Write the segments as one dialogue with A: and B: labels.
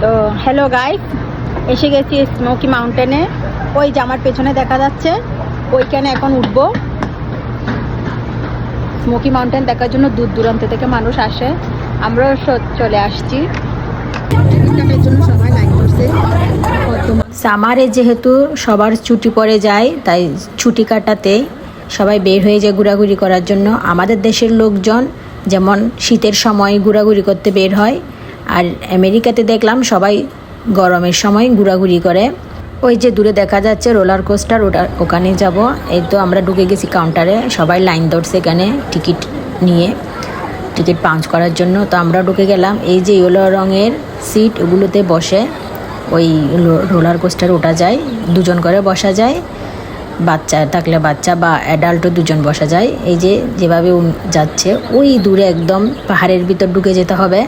A: তো hello guys, এসে গেছি স্মোকি মাউন্টেনে। ওই যে আমার পেছনে দেখা যাচ্ছে, ওইখানে এখন উঠবো। স্মোকি মাউন্টেন দেখার জন্য দূর দূরান্ত থেকে মানুষ আসে, আমরাও চলে আসছি। সামারে যেহেতু সবার ছুটি পড়ে যায়, তাই ছুটি কাটাতে সবাই বের হয়ে যায় ঘোরাঘুরি করার জন্য। আমাদের দেশের লোকজন যেমন শীতের সময় ঘোরাঘুরি করতে বের হয়, আর আমেরিকাতে দেখলাম সবাই গরমের সময় ঘোরাঘুরি করে। ওই যে দূরে দেখা যাচ্ছে রোলার কোস্টার, ওখানে যাব। এই তো আমরা ঢুকে গেছি কাউন্টারে, সবাই লাইন ধরছে এখানে টিকিট নিয়ে, টিকিট পাঞ্চ করার জন্য। তো আমরা ঢুকে গেলাম। এই যে ইয়েলো রঙের সিট, ওগুলোতে বসে ওই রোলার কোস্টার ওঠা যায়, দুজন করে বসা যায়। বাচ্চা থাকলে বাচ্চা বা অ্যাডাল্টও দুজন বসা যায়। এই যে যেভাবে যাচ্ছে, ওই দূরে একদম পাহাড়ের ভিতর ঢুকে যেতে হবে।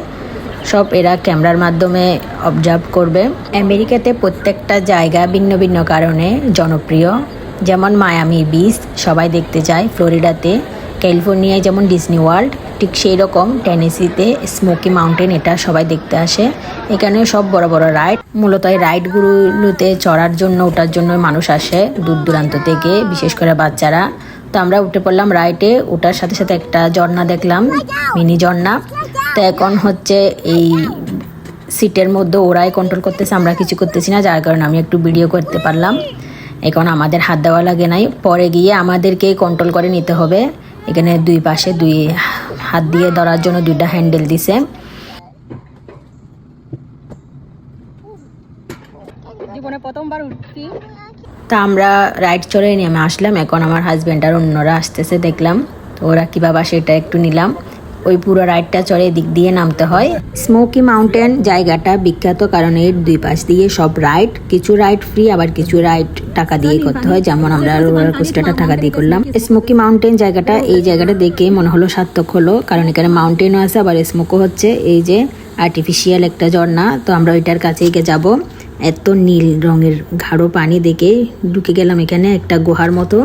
A: সব এরা ক্যামেরার মাধ্যমে অবজার্ভ করবে। আমেরিকাতে প্রত্যেকটা জায়গা ভিন্ন ভিন্ন কারণে জনপ্রিয়। যেমন মায়ামি বিচ সবাই দেখতে যায়, ফ্লোরিডাতে, ক্যালিফোর্নিয়ায় যেমন ডিজনি ওয়ার্ল্ড, ঠিক সেই রকম টেনেসিতে স্মোকি মাউন্টেন, এটা সবাই দেখতে আসে। এখানেও সব বড় বড় রাইড, মূলত এই রাইডগুলোতে চড়ার জন্য, ওঠার জন্য মানুষ আসে দূর দূরান্ত থেকে, বিশেষ করে বাচ্চারা। তো আমরা উঠে পড়লাম রাইডে। ওটার সাথে সাথে একটা ঝর্ণা দেখলাম, মিনি ঝর্ণা। তো এখন হচ্ছে এই সিটের মধ্যে ওরাই কন্ট্রোল করতেছে, আমরা কিছু করতেছি না, যার কারণে আমি একটু ভিডিও করতে পারলাম। এখন আমাদের হাত দেওয়া লাগে নাই, পরে গিয়ে আমাদেরকেই কন্ট্রোল করে নিতে হবে। এখানে দুই পাশে দুই হাত দিয়ে ধরার জন্য দুইটা হ্যান্ডেল দিছে। জীবনে প্রথমবার উঠছি। তা আমরা রাইড চড়ে নেমে আসলাম। এখন আমার হাজব্যান্ড আর অন্যরা আসতেছে দেখলাম, তো ওরা কীভাবে সেটা একটু নিলাম। ওই পুরো রাইডটা চড়ে দিক দিয়ে নামতে হয়। স্মোকি মাউন্টেন জায়গাটা বিখ্যাত কারণ এর দুই পাশ দিয়ে সব রাইড, কিছু রাইড ফ্রি, আবার কিছু রাইড টাকা দিয়ে করতে হয়। যেমন আমরা রোলার কোস্টারটা টাকা দিয়ে করলাম। স্মোকি মাউন্টেন জায়গাটা, এই জায়গাটা দেখে মনে হলো সার্থক হলো, কারণ এখানে মাউন্টেনও আছে, আবার স্মোকও হচ্ছে। এই যে আর্টিফিশিয়াল একটা ঝর্ণা, তো আমরা ওইটার কাছেই যাব। এত নীল রঙের গাঢ় পানি দেখে ঢুকে গেলাম এখানে একটা গুহার মতো।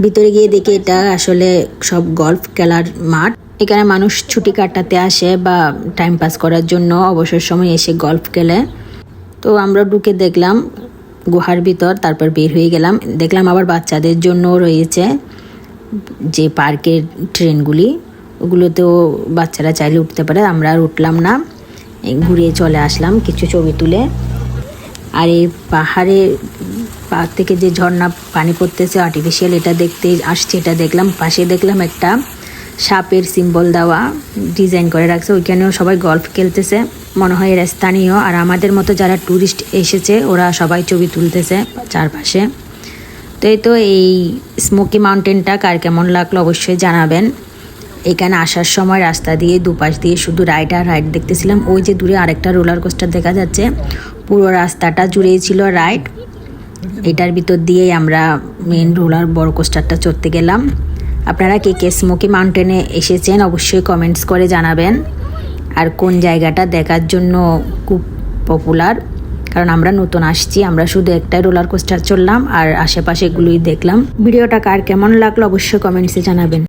A: ভিতরে গিয়ে দেখি এটা আসলে সব গল্ফ খেলার মাঠ। এখানে মানুষ ছুটি কাটাতে আসে বা টাইম পাস করার জন্য অবসর সময় এসে গল্ফ খেলে। তো আমরা ঢুকে দেখলাম গুহার ভিতর, তারপর বের হয়ে গেলাম। দেখলাম আবার বাচ্চাদের জন্য রয়েছে যে পার্কের ট্রেনগুলি, ওগুলোতেও বাচ্চারা চাইলে উঠতে পারে। আমরা আর উঠলাম না, ঘুরিয়ে চলে আসলাম কিছু ছবি তুলে। আর এই পাহাড় থেকে যে ঝর্ণা পানি পড়তেছে আর্টিফিশিয়াল, এটা দেখতে আসছে। এটা দেখলাম, পাশে দেখলাম একটা সাপের সিম্বল দেওয়া, ডিজাইন করে রাখছে। ওইখানেও সবাই গল্ফ খেলতেছে, মনে হয় এরা স্থানীয়। আর আমাদের মতো যারা ট্যুরিস্ট এসেছে, ওরা সবাই ছবি তুলতেছে চারপাশে। তো এই স্মোকি মাউন্টেনটা কার কেমন লাগলো অবশ্যই জানাবেন। এখানে আসার সময় রাস্তা দিয়ে দুপাশ দিয়ে শুধু রাইড আর রাইড দেখতেছিলাম। ওই যে দূরে আরেকটা রোলার কোস্টার দেখা যাচ্ছে, পুরো রাস্তাটা জুড়েই ছিল রাইড। এটার ভিতর দিয়েই আমরা মেন রোলার বড় কোস্টারটা চড়তে গেলাম। আপনারা কে কে স্মোকি মাউন্টেনে এসেছেন অবশ্যই কমেন্টস করে জানাবেন। আর কোন জায়গাটা দেখার জন্য খুব পপুলার, কারণ আমরা নতুন আসছি, আমরা শুধু একটাই রোলার কোস্টার চড়লাম আর আশেপাশে এগুলোই দেখলাম। ভিডিওটা কার কেমন লাগলো অবশ্যই কমেন্টসে জানাবেন।